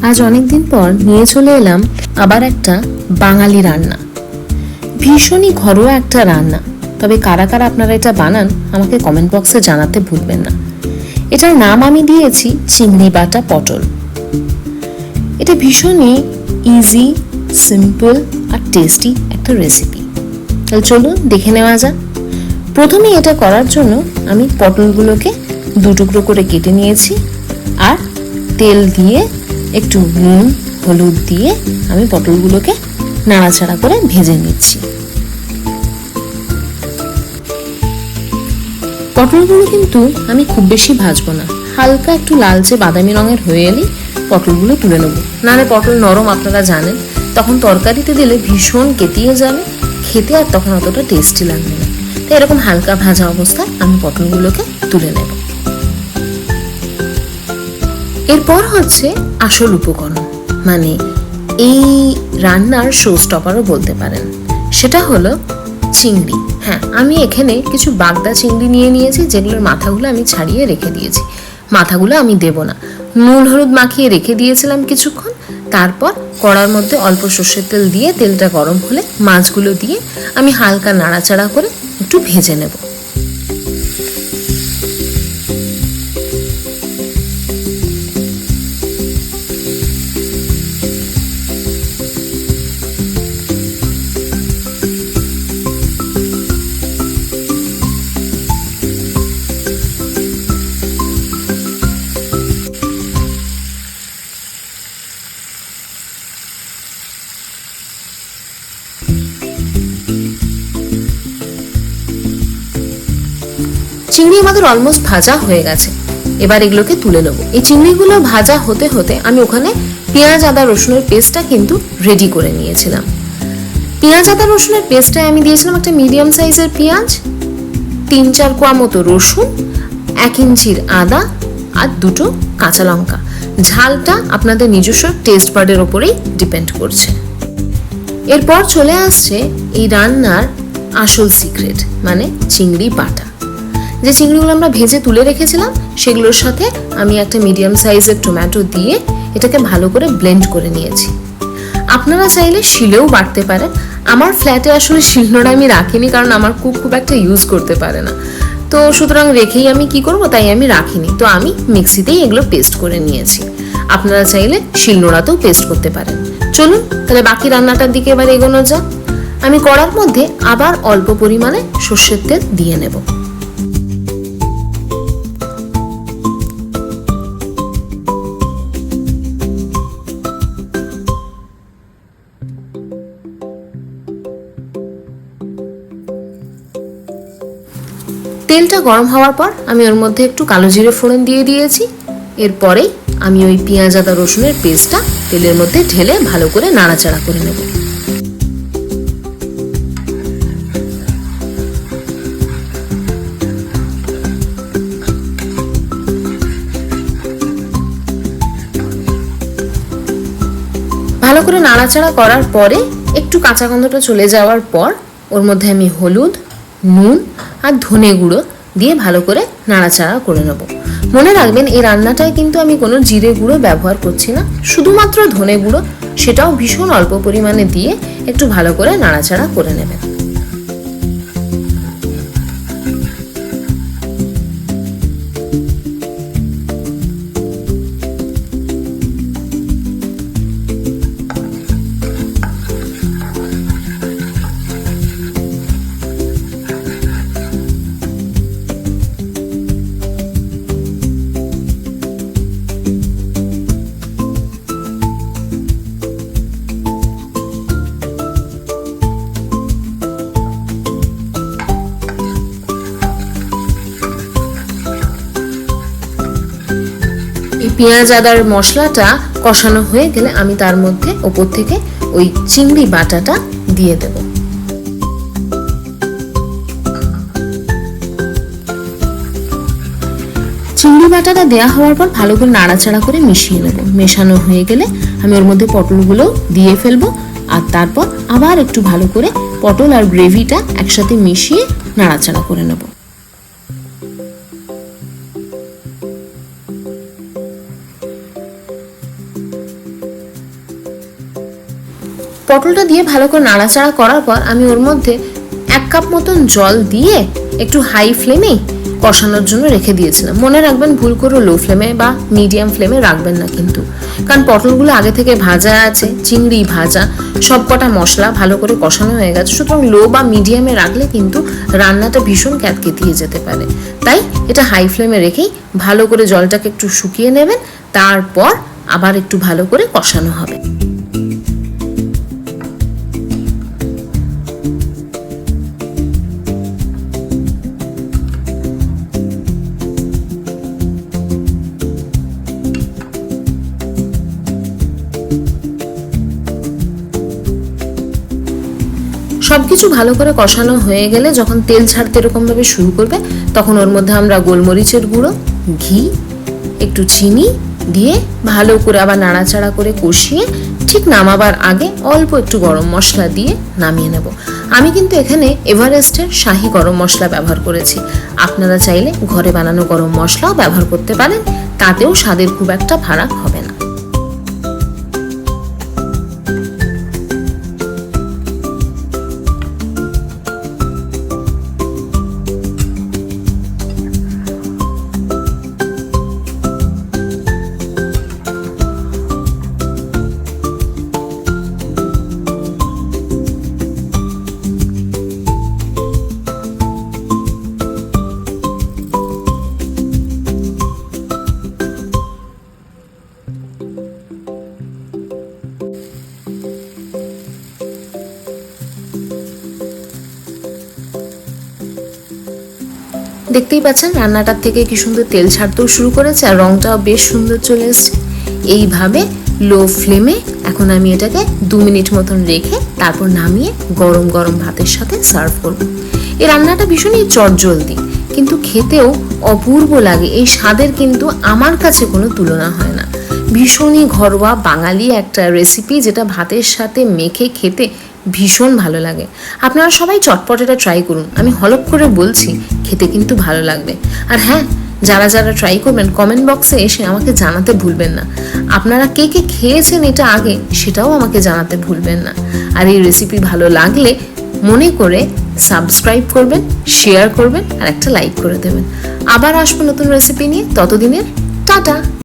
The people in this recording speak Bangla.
আজ অনেকদিন পর নিয়ে চলে এলাম আবার একটা বাঙালি রান্না। ভীষণই ঘরোয়া একটা রান্না, তবে কারা কারা আপনারা এটা বানান আমাকে কমেন্ট বক্সে জানাতে ভুলবেন না। এটার নাম আমি দিয়েছি চিংড়ি বাটা পটল। এটা ভীষণই ইজি, সিম্পল আর টেস্টি একটা রেসিপি। তাহলে চলুন দেখে নেওয়া যাক। প্রথমে এটা করার জন্য আমি পটলগুলোকে দুটুকরো করে কেটে নিয়েছি আর তেল দিয়ে একটু নুন হলুদ দিয়ে আমি পটলগুলোকে নাড়াচাড়া করে ভেজে নিচ্ছি। পটলগুলো কিন্তু আমি খুব বেশি ভাজবো না, হালকা একটু লালচে বাদামি রঙের হয়ে এলেই পটলগুলো তুলে নেব। নাহলে পটল নরম আপনারা জানেন, তখন তরকারিতে দিলে ভীষণ কেতিয়ে যাবে, খেতে আর তখন অতটা টেস্টি লাগবে না। তাই এরকম হালকা ভাজা অবস্থায় আমি পটলগুলোকে তুলে নেব। এরপর হচ্ছে আসল উপকরণ, মানে এই রান্নার শো স্টপারও বলতে পারেন, সেটা হলো চিংড়ি। হ্যাঁ, আমি এখানে কিছু বাগদা চিংড়ি নিয়ে নিয়েছি, যেগুলোর মাথাগুলো আমি ছাড়িয়ে রেখে দিয়েছি। মাথাগুলো আমি দেব না, নুন হলুদ মাখিয়ে রেখে দিয়েছিলাম কিছুক্ষণ। তারপর কড়ার মধ্যে অল্প সর্ষের তেল দিয়ে তেলটা গরম হলে মাছগুলো দিয়ে আমি হালকা নাড়াচাড়া করে একটু ভেজে নেব। চিংড়ি আমাদের অলমোস্ট ভাজা হয়ে গেছে, এবার এগুলোকে তুলে নেব। এই চিংড়িগুলো ভাজা হতে হতে আমি ওখানে পেঁয়াজ আদা রসুনের পেস্টটা কিন্তু রেডি করে নিয়েছিলাম। পেঁয়াজ আদা রসুনের পেস্টটায় আমি দিয়েছিলাম একটা মিডিয়াম সাইজের পেঁয়াজ, 3-4 কোয়া মতো রসুন, 1 ইঞ্চির আদা আর 2টো কাঁচা লঙ্কা। ঝালটা আপনাদের নিজস্ব টেস্ট বার্ডের ওপরেই ডিপেন্ড করছে। এরপর চলে আসছে এই রান্নার আসল সিক্রেট, মানে চিংড়ি বাটা। যে চিংড়িগুলো আমরা ভেজে তুলে রেখেছিলাম সেগুলোর সাথে আমি একটা মিডিয়াম সাইজের টমেটো দিয়ে এটাকে ভালো করে ব্লেন্ড করে নিয়েছি। আপনারা চাইলে শিলেও বাটতে পারেন। আমার ফ্ল্যাটে আসলে শিলনোড়া আমি রাখিনি, কারণ আমার কুক খুব একটা ইউজ করতে পারে না, তো সুতরাং রেখেই আমি কি করব, তাই আমি রাখিনি। তো আমি মিক্সিতেই এগুলো পেস্ট করে নিয়েছি। আপনারা চাইলে শিলনোড়াতেও পেস্ট করতে পারেন। চলুন তাহলে বাকি রান্নাটার দিকে এবার এগোনো যাক। আমি কড়ার মধ্যে আবার অল্প পরিমাণে সর্ষের তেল দিয়ে নেব। তেলটা গরম হওয়ার পর আমি ওর মধ্যে একটু কালো জিরে ফোড়ন দিয়ে দিয়েছি। এরপরেই আমি ওই পেঁয়াজ আদা রসুনের পেস্টটা তেলের মধ্যে ঢেলে ভালো করে নাড়াচাড়া করে নেব। ভালো করে নাড়াচাড়া করার পরে একটু কাঁচা গন্ধটা চলে যাওয়ার পর ওর মধ্যে আমি হলুদ, নুন আর ধনে গুঁড়ো দিয়ে ভালো করে নাড়াচাড়া করে নেব। মনে রাখবেন এই রান্নাটায় কিন্তু আমি কোনো জিরে গুঁড়ো ব্যবহার করছি না, শুধুমাত্র ধনে গুঁড়ো, সেটাও ভীষণ অল্প পরিমাণে দিয়ে একটু ভালো করে নাড়াচাড়া করে নেবেন। পেঁয়াজ আদার মশলাটা কষানো হয়ে গেলে আমি তার মধ্যে ওপর থেকে ওই চিংড়ি বাটাটা দিয়ে দেব। চিংড়ি বাটাটা দেওয়া হওয়ার পর ভালো করে নাড়াচাড়া করে মিশিয়ে নেব। মেশানো হয়ে গেলে আমি ওর মধ্যে পটলগুলো দিয়ে ফেলবো, আর তারপর আবার একটু ভালো করে পটল আর গ্রেভিটা একসাথে মিশিয়ে নাড়াচাড়া করে নেব। পটলটা দিয়ে ভালো করে নাড়াচাড়া করার পর আমি ওর মধ্যে 1 কাপ মতন জল দিয়ে একটু হাই ফ্লেমেই কষানোর জন্য রেখে দিয়েছিলাম। মনে রাখবেন ভুল করে লো ফ্লেমে বা মিডিয়াম ফ্লেমে রাখবেন না কিন্তু, কারণ পটলগুলো আগে থেকে ভাজা আছে, চিংড়ি ভাজা, সব কটা মশলা ভালো করে কষানো হয়ে গেছে। সুতরাং লো বা মিডিয়ামে রাখলে কিন্তু রান্নাটা ভীষণ ক্যাতকেতিয়ে যেতে পারে। তাই এটা হাই ফ্লেমে রেখেই ভালো করে জলটাকে একটু শুকিয়ে নেবেন, তারপর আবার একটু ভালো করে কষানো হবে। সবকিছু ভালো করে কষানো হয়ে গেলে যখন তেল ছাড়তে এরকম ভাবে শুরু করবে, তখন ওর মধ্যে আমরা গোলমরিচের গুঁড়ো, ঘি, একটু চিনি দিয়ে ভালো করে আবার নাড়াচাড়া করে কষিয়ে ঠিক নামাবার আগে অল্প একটু গরম মশলা দিয়ে নামিয়ে নেব। আমি কিন্তু এখানে এভারেস্টের শাহি গরম মশলা ব্যবহার করেছি। আপনারা চাইলে ঘরে বানানো গরম মশলাও ব্যবহার করতে পারেন, তাতেও স্বাদের খুব একটা ফারাক হবে না। দেখতেই পাচ্ছেন রান্নাটার থেকে কি সুন্দর তেল ছাড়তেও শুরু করেছে আর রংটাও বেশ সুন্দর চলে এসছে। এইভাবে লো ফ্লেমে এখন আমি এটাকে 2 মিনিট মতন রেখে তারপর নামিয়ে গরম গরম ভাতের সাথে সার্ভ করব। এই রান্নাটা ভীষণই চটজলদি, কিন্তু খেতেও অপূর্ব লাগে। এই স্বাদের কিন্তু আমার কাছে কোনো তুলনা হয় না। ভীষণই ঘরোয়া বাঙালি একটা রেসিপি, যেটা ভাতের সাথে মেখে খেতে ভীষণ ভালো লাগে। আপনারা সবাই চটপট এটা ট্রাই করুন, আমি হলপ করে বলছি, খেতে কিন্তু ভালো লাগবে। আর হ্যাঁ, যারা যারা ট্রাই করবেন কমেন্ট বক্সে এসে আমাকে জানাতে ভুলবেন না আপনারা কে কে খেয়েছেন এটা আগে, সেটাও আমাকে জানাতে ভুলবেন না। আর এই রেসিপি ভালো লাগলে মনে করে সাবস্ক্রাইব করবেন, শেয়ার করবেন আর একটা লাইক করে দেবেন। আবার আসবো নতুন রেসিপি নিয়ে, ততদিনের টাটা।